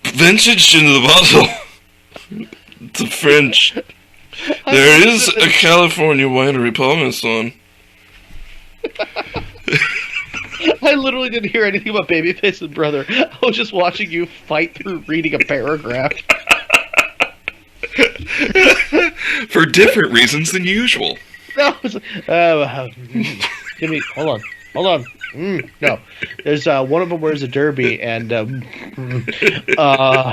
Vintage into the bottle. The French. There is a California winery promise on. I literally didn't hear anything about Babyface and Brother. I was just watching you fight through reading a paragraph. For different reasons than usual. No, it's give me, hold on. No, there's one of them wears a derby, and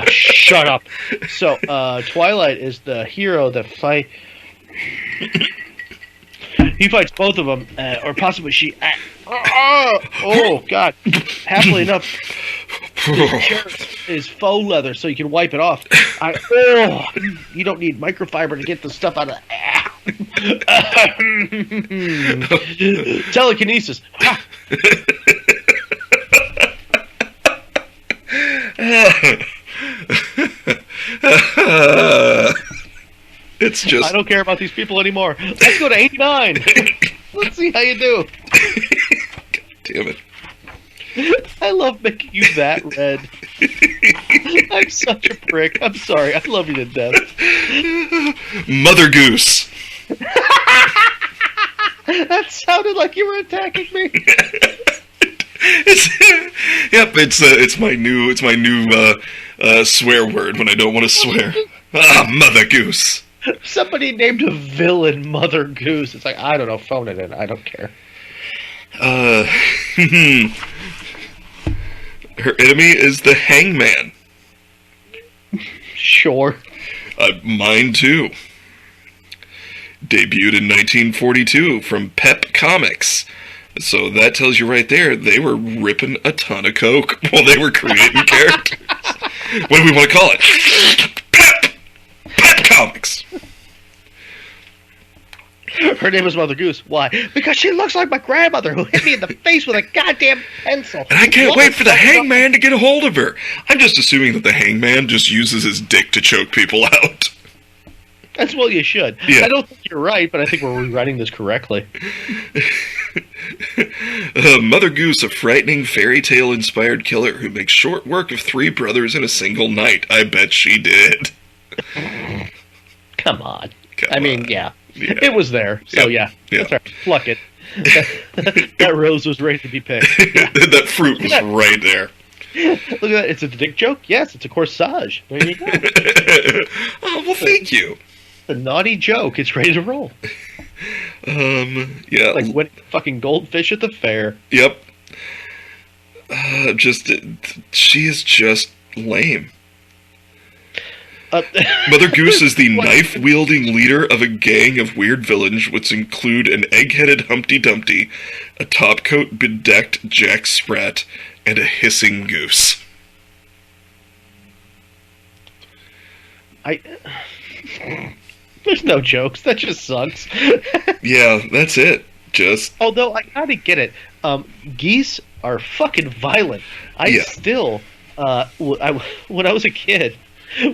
shut up. So Twilight is the hero that fight. He fights both of them, or possibly she. Oh God! Happily enough, his shirt is faux leather, so you can wipe it off. You don't need microfiber to get the stuff out of. Telekinesis. It's just. I don't care about these people anymore. Let's go to 89. Let's see how you do. God damn it. I love making you that red. I'm such a prick. I'm sorry. I love you to death. Mother Goose. That sounded like you were attacking me. It's my new swear word when I don't want to swear. Mother Goose. Somebody named a villain Mother Goose. It's like, I don't know, phone it in. I don't care. Her enemy is the Hangman. Sure. Mine too. Debuted in 1942 from Pep Comics. So that tells you right there, they were ripping a ton of coke while they were creating characters. What do we want to call it? Pep Comics. Her name is Mother Goose. Why? Because she looks like my grandmother who hit me in the face with a goddamn pencil. And I can't wait for the hangman to get a hold of her. I'm just assuming that the hangman just uses his dick to choke people out. That's what you should. Yeah. I don't think you're right, but I think we're rewriting this correctly. Mother Goose, a frightening fairy tale inspired killer who makes short work of 3 brothers in a single night. I bet she did. Come on. Come mean, on. yeah. Yeah. It was there. So, yeah. That's right. Pluck it. That rose was ready to be picked. Yeah. That fruit was right there. Look at that. It's a dick joke? Yes, it's a corsage. There you go. Oh, well, thank you. A naughty joke. It's ready to roll. Yeah. Like when fucking goldfish at the fair. Yep. She is just lame. Mother Goose is the knife-wielding leader of a gang of weird villains, which include an egg-headed Humpty Dumpty, a topcoat-bedecked Jack Sprat, and a hissing goose. There's no jokes. That just sucks. Yeah, that's it. Although I kind of get it. Geese are fucking violent. When I was a kid,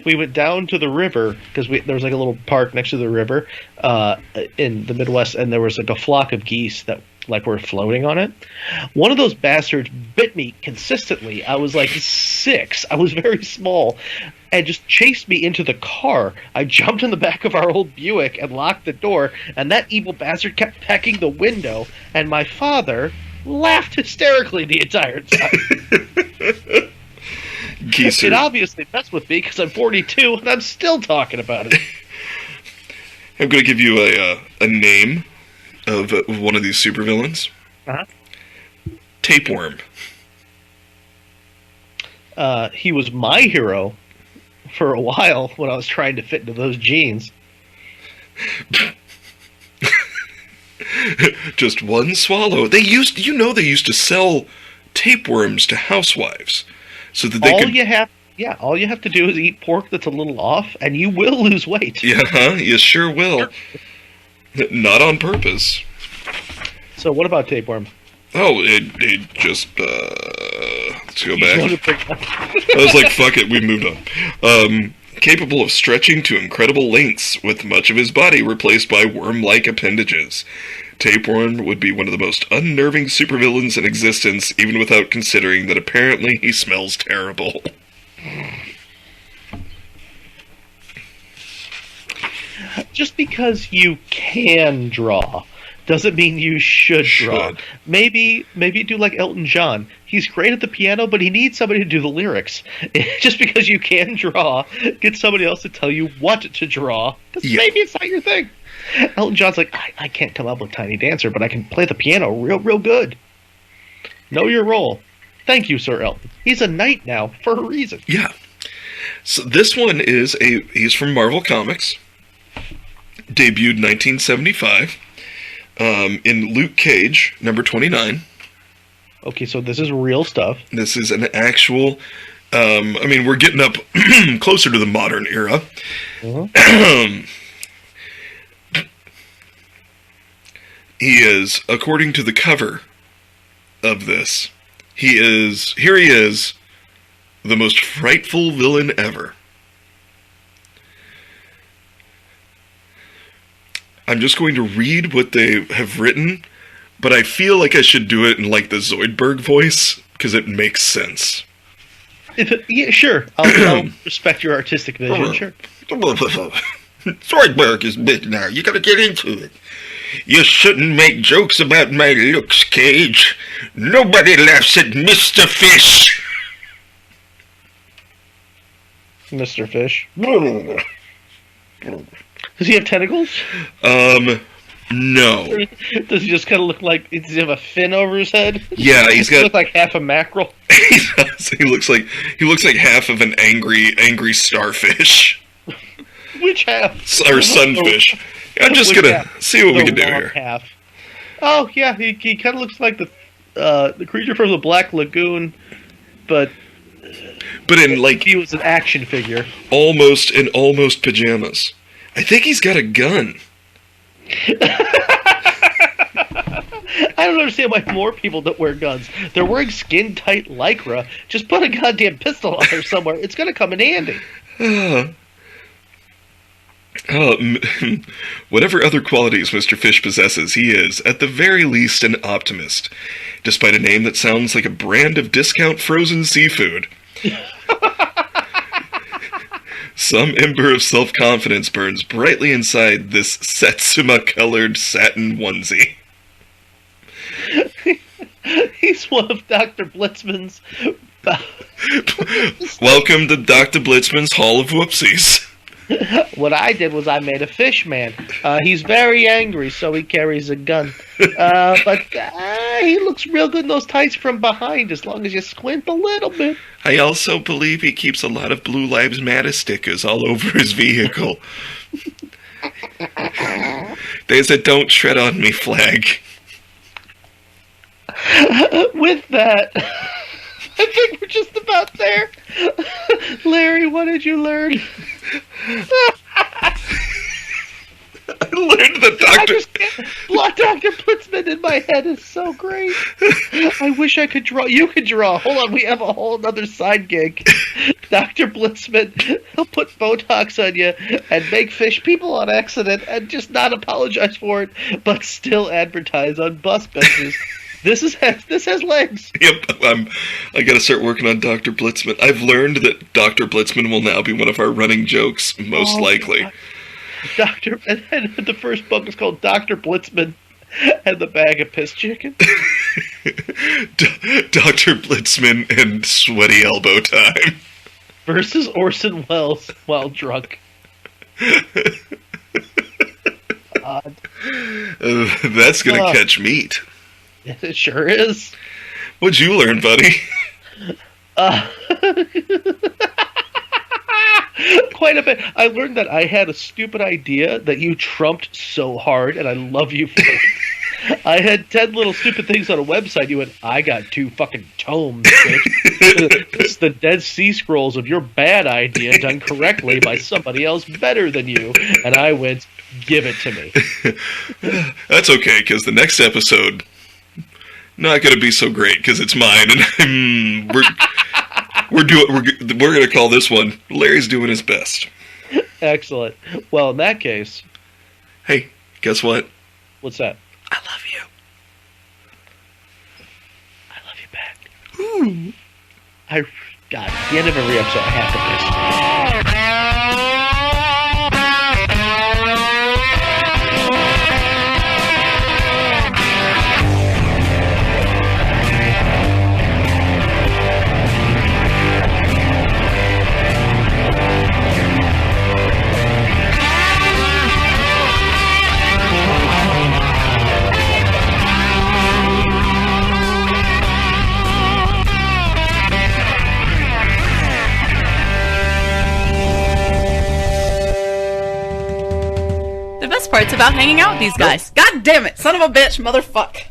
we went down to the river because there was like a little park next to the river in the Midwest, and there was like a flock of geese that like were floating on it. One of those bastards bit me consistently. I was like 6. I was very small, and just chased me into the car. I jumped in the back of our old Buick and locked the door, and that evil bastard kept pecking the window, and my father laughed hysterically the entire time. Geese It obviously messed with me because I'm 42 and I'm still talking about it. I'm going to give you a name of one of these supervillains. Uh-huh. Tapeworm. He was my hero for a while when I was trying to fit into those jeans. Just one swallow. They used to sell tapeworms to housewives. So that they all you have to do is eat pork that's a little off, and you will lose weight. Yeah, you sure will. Not on purpose. So what about tapeworm? Oh, it just let's go back. I was like, fuck it, we moved on. Capable of stretching to incredible lengths, with much of his body replaced by worm-like appendages. Tapeworm would be one of the most unnerving supervillains in existence, even without considering that apparently he smells terrible. Just because you can draw doesn't mean you should draw. Maybe do like Elton John. He's great at the piano, but he needs somebody to do the lyrics. Just because you can draw, get somebody else to tell you what to draw. Because maybe it's not your thing. Elton John's like, I can't come up with Tiny Dancer, but I can play the piano real good. Know your role. Thank you, Sir Elton. He's a knight now for a reason. Yeah. So this one he's from Marvel Comics. Debuted 1975 in Luke Cage, number 29. Okay, so this is real stuff. This is an actual... we're getting up closer to the modern era. Mm-hmm. He is, according to the cover of this, he is the most frightful villain ever. I'm just going to read what they have written, but I feel like I should do it in like the Zoidberg voice, because it makes sense. Yeah, sure. I'll respect your artistic vision, sure. Zoidberg is big now. You gotta get into it. You shouldn't make jokes about my looks, Cage. Nobody laughs at Mr. Fish. Mr. Fish? Does he have tentacles? No. Does he just kind of look like... Does he have a fin over his head? Yeah, he's got... Look like half a mackerel? He looks like half of an angry starfish. Which half? Or sunfish. I'm just gonna see what we can do here. Half. Oh yeah, he kind of looks like the creature from the Black Lagoon, but But in, like... He was an action figure. Almost pajamas. I think he's got a gun. I don't understand why more people don't wear guns. They're wearing skin-tight Lycra. Just put a goddamn pistol on there somewhere. It's going to come in handy. Whatever other qualities Mr. Fish possesses, he is, at the very least, an optimist, despite a name that sounds like a brand of discount frozen seafood. Some ember of self-confidence burns brightly inside this Satsuma-colored satin onesie. He's one of Dr. Blitzman's... Welcome to Dr. Blitzman's Hall of Whoopsies. What I did was I made a fish man. He's very angry, so he carries a gun. But he looks real good in those tights from behind, as long as you squint a little bit. I also believe he keeps a lot of Blue Lives Matter stickers all over his vehicle. There's a "Don't Tread on Me" flag. With that, I think we're just about there. Larry, what did you learn? I learned that Dr. Blitzman in my head is so great. I wish I could draw. You could draw. Hold on, we have a whole other side gig. Dr. Blitzman, he'll put Botox on you and make fish people on accident and just not apologize for it, but still advertise on bus benches. This has legs. Yep, I gotta start working on Dr. Blitzman. I've learned that Dr. Blitzman will now be one of our running jokes, most likely. God. And the first book is called Dr. Blitzman and the Bag of Piss Chicken. Dr. Blitzman and Sweaty Elbow Time. Versus Orson Welles while drunk. That's gonna catch meat. It sure is. What'd you learn, buddy? Quite a bit. I learned that I had a stupid idea that you trumped so hard, and I love you for it. I had 10 little stupid things on a website. You went, I got 2 fucking tomes, bitch. It's the Dead Sea Scrolls of your bad idea done correctly by somebody else better than you. And I went, give it to me. That's okay, because the next episode... not going to be so great because it's mine, and we're going to call this one Larry's doing his best. Excellent. Well, in that case, hey, guess what? What's that? I love you. I love you back. Ooh. God, at the end of every episode, I have to piss. Parts about hanging out with these guys. God damn it, son of a bitch, motherfuck.